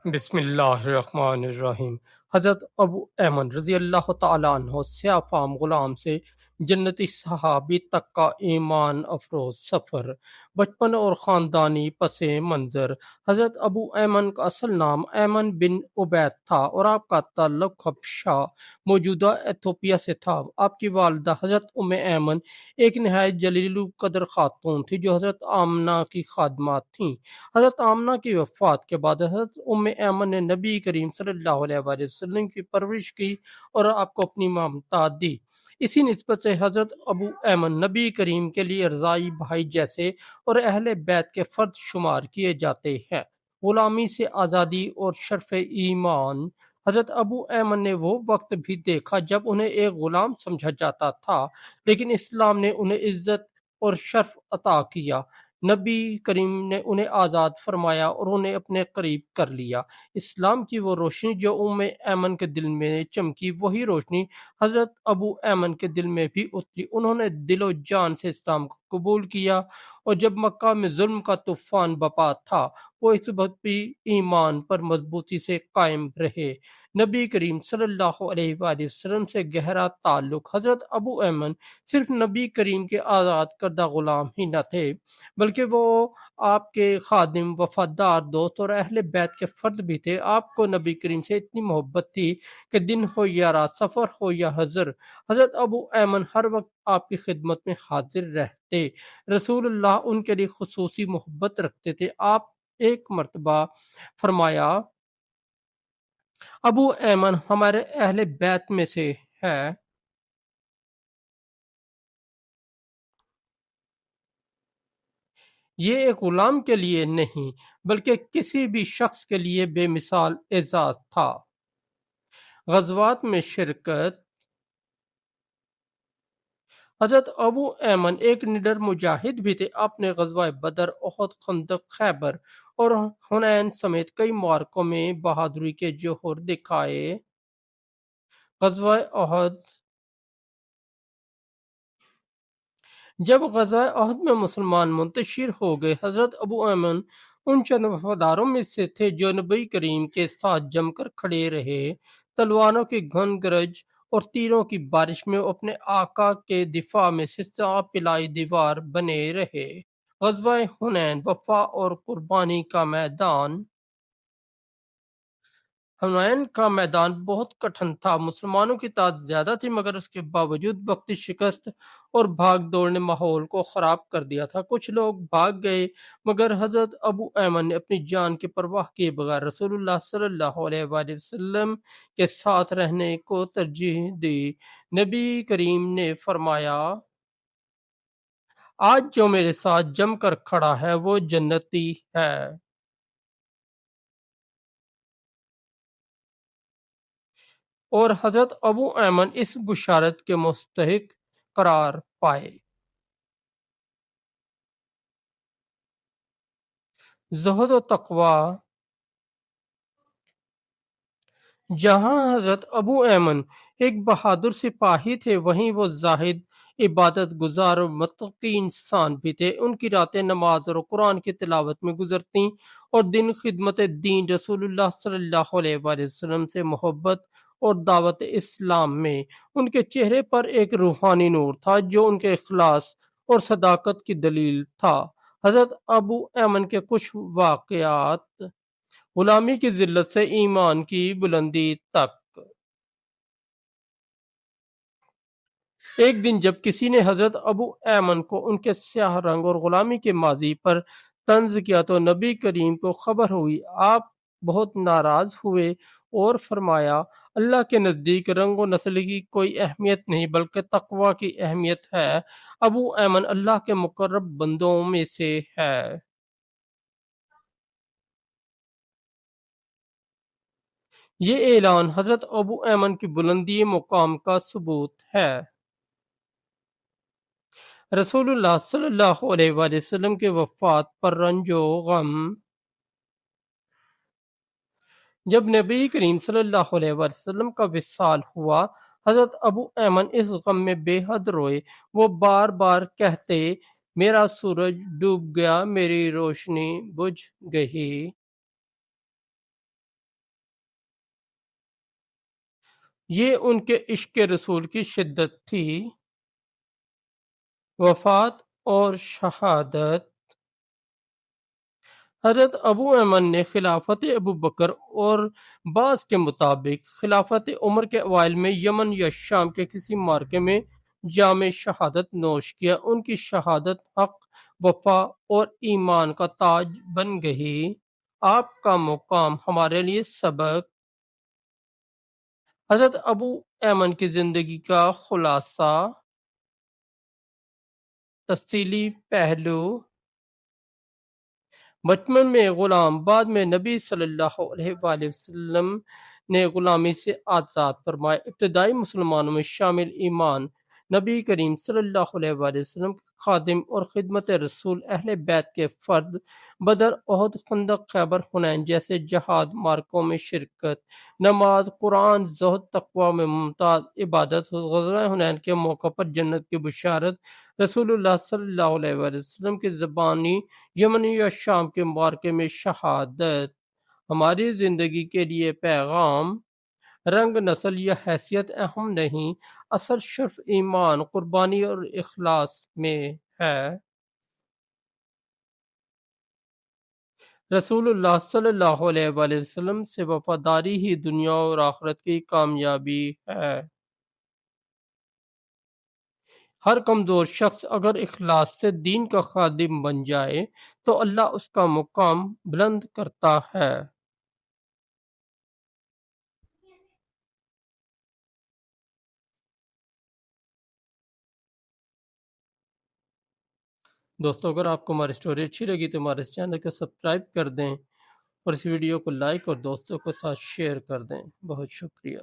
بسم اللہ الرحمن الرحیم۔ حضرت ابو ایمن رضی اللہ تعالیٰ عنہ سیاہ فام غلام سے جنتی صحابی تک کا ایمان افروز سفر، بچپن اور خاندانی پس منظر۔ حضرت ابو ایمن کا اصل نام ایمن بن عبید تھا اور آپ کا تعلق حبشہ موجودہ ایتھوپیا سے تھا۔ آپ کی والدہ حضرت ایمن ایک نہایت جلیل القدر خاتون تھی جو حضرت آمنہ کی خادمات تھیں۔ حضرت آمنہ کی وفات کے بعد حضرت ایمن نے نبی کریم صلی اللہ علیہ وآلہ وسلم کی پرورش کی اور آپ کو اپنی ممتا دی۔ اسی نسبت سے حضرت ابو ایمن نبی کریم کے لیے رضائی بھائی جیسے اور اہل بیت کے فرد شمار کیے جاتے ہیں۔ غلامی سے آزادی اور شرف ایمان۔ حضرت ابو ایمن نے وہ وقت بھی دیکھا جب انہیں ایک غلام سمجھا جاتا تھا، لیکن اسلام نے انہیں عزت اور شرف عطا کیا۔ نبی کریم نے انہیں آزاد فرمایا اور انہیں اپنے قریب کر لیا۔ اسلام کی وہ روشنی جو ایمن کے دل میں چمکی، وہی روشنی حضرت ابو ایمن کے دل میں بھی اتری۔ انہوں نے دل و جان سے اسلام کو قبول کیا اور جب مکہ میں ظلم کا طوفان بپا تھا، وہ اس وقت بھی ایمان پر مضبوطی سے قائم رہے۔ نبی کریم صلی اللہ علیہ وآلہ وسلم سے گہرا تعلق۔ حضرت ابو ایمن صرف نبی کریم کے آزاد کردہ غلام ہی نہ تھے، بلکہ وہ آپ کے خادم، وفادار دوست اور اہل بیت کے فرد بھی تھے۔ آپ کو نبی کریم سے اتنی محبت تھی کہ دن ہو یا رات، سفر ہو یا حضر، حضرت ابو ایمن ہر وقت آپ کی خدمت میں حاضر رہتے۔ رسول اللہ ان کے لیے خصوصی محبت رکھتے تھے۔ آپ ایک مرتبہ فرمایا، ابو ایمن ہمارے اہل بیت میں سے ہے۔ یہ ایک غلام کے لیے نہیں بلکہ کسی بھی شخص کے لیے بے مثال اعزاز تھا۔ غزوات میں شرکت۔ حضرت ابو ایمن ایک نڈر مجاہد بھی تھے۔ آپ نے غزوہ بدر، احد، خندق، خیبر اور حنین سمیت کئی معرکوں میں بہادری کے جوہر دکھائے۔ غزوہ احد۔ جب غزوہ احد میں مسلمان منتشر ہو گئے، حضرت ابو ایمن ان چند وفاداروں میں سے تھے جو نبی کریم کے ساتھ جم کر کھڑے رہے۔ تلواروں کی گھن گرج اور تیروں کی بارش میں وہ اپنے آقا کے دفاع میں سلسلہ پلائی دیوار بنے رہے۔ غزوہ حنین، وفا اور قربانی کا میدان۔ حنین کا میدان بہت کٹھن تھا۔ مسلمانوں کی تعداد زیادہ تھی مگر اس کے باوجود وقتی شکست اور بھاگ دوڑ نے ماحول کو خراب کر دیا تھا۔ کچھ لوگ بھاگ گئے مگر حضرت ابو ایمن نے اپنی جان کی پرواہ کیے بغیر رسول اللہ صلی اللہ علیہ وآلہ وسلم کے ساتھ رہنے کو ترجیح دی۔ نبی کریم نے فرمایا، آج جو میرے ساتھ جم کر کھڑا ہے وہ جنتی ہے۔ اور حضرت ابو ایمن اس بشارت کے مستحق قرار پائے۔ زہد و تقوی۔ جہاں حضرت ابو ایمن ایک بہادر سپاہی تھے، وہیں وہ زاہد، عبادت گزار اور متقی انسان بھی تھے۔ ان کی راتیں نماز اور قرآن کی تلاوت میں گزرتیں اور دن خدمت دین رسول اللہ صلی اللہ علیہ وآلہ وسلم سے محبت اور دعوت اسلام میں۔ ان کے چہرے پر ایک روحانی نور تھا جو ان کے اخلاص اور صداقت کی دلیل تھا۔ حضرت ابو ایمن کے کچھ واقعات۔ غلامی کی ذلت سے ایمان کی بلندی تک۔ ایک دن جب کسی نے حضرت ابو ایمن کو ان کے سیاہ رنگ اور غلامی کے ماضی پر طنز کیا تو نبی کریم کو خبر ہوئی۔ آپ بہت ناراض ہوئے اور فرمایا، اللہ کے نزدیک رنگ و نسل کی کوئی اہمیت نہیں بلکہ تقوی کی اہمیت ہے۔ ابو ایمن اللہ کے مقرب بندوں میں سے ہے۔ یہ اعلان حضرت ابو ایمن کی بلندی مقام کا ثبوت ہے۔ رسول اللہ صلی اللہ علیہ وآلہ وسلم کے وفات پر رنج و غم۔ جب نبی کریم صلی اللہ علیہ وآلہ وسلم کا وصال ہوا، حضرت ابو ایمن اس غم میں بے حد روئے۔ وہ بار بار کہتے، میرا سورج ڈوب گیا، میری روشنی بجھ گئی۔ یہ ان کے عشق رسول کی شدت تھی۔ وفات اور شہادت: حضرت ابو ایمن نے خلافت ابو بکر اور بعض کے مطابق خلافت عمر کے اوائل میں یمن یا شام کے کسی معرکے میں جام شہادت نوش کیا۔ ان کی شہادت حق، وفا اور ایمان کا تاج بن گئی۔ آپ کا مقام ہمارے لیے سبق: حضرت ابو ایمن کی زندگی کا خلاصہ: تفصیلی پہلو: بچپن میں غلام، بعد میں نبی صلی اللہ علیہ وآلہ وسلم نے غلامی سے آزاد فرمائے۔ ابتدائی مسلمانوں میں شامل ایمان: نبی کریم صلی اللہ علیہ وآلہ وسلم کے خادم اور خدمت رسول، اہل بیت کے فرد، بدر، احد، خندق، خیبر، حنین جیسے جہاد معرکوں میں شرکت، نماز، قرآن، زہد، تقوی میں ممتاز عبادت، غزوہ حنین کے موقع پر جنت کی بشارت، رسول اللہ صلی اللہ علیہ وآلہ وسلم کی زبانی یمن یا شام کے معرکے میں شہادت۔ ہماری زندگی کے لیے پیغام: رنگ، نسل یا حیثیت اہم نہیں، اصل شرف ایمان، قربانی اور اخلاص میں ہے۔ رسول اللہ صلی اللہ علیہ وآلہ وسلم سے وفاداری ہی دنیا اور آخرت کی کامیابی ہے۔ ہر کمزور شخص اگر اخلاص سے دین کا خادم بن جائے تو اللہ اس کا مقام بلند کرتا ہے۔ دوستو، اگر آپ کو ہماری سٹوری اچھی لگی تو ہمارے اس چینل کو سبسکرائب کر دیں اور اس ویڈیو کو لائک اور دوستوں کے ساتھ شیئر کر دیں۔ بہت شکریہ۔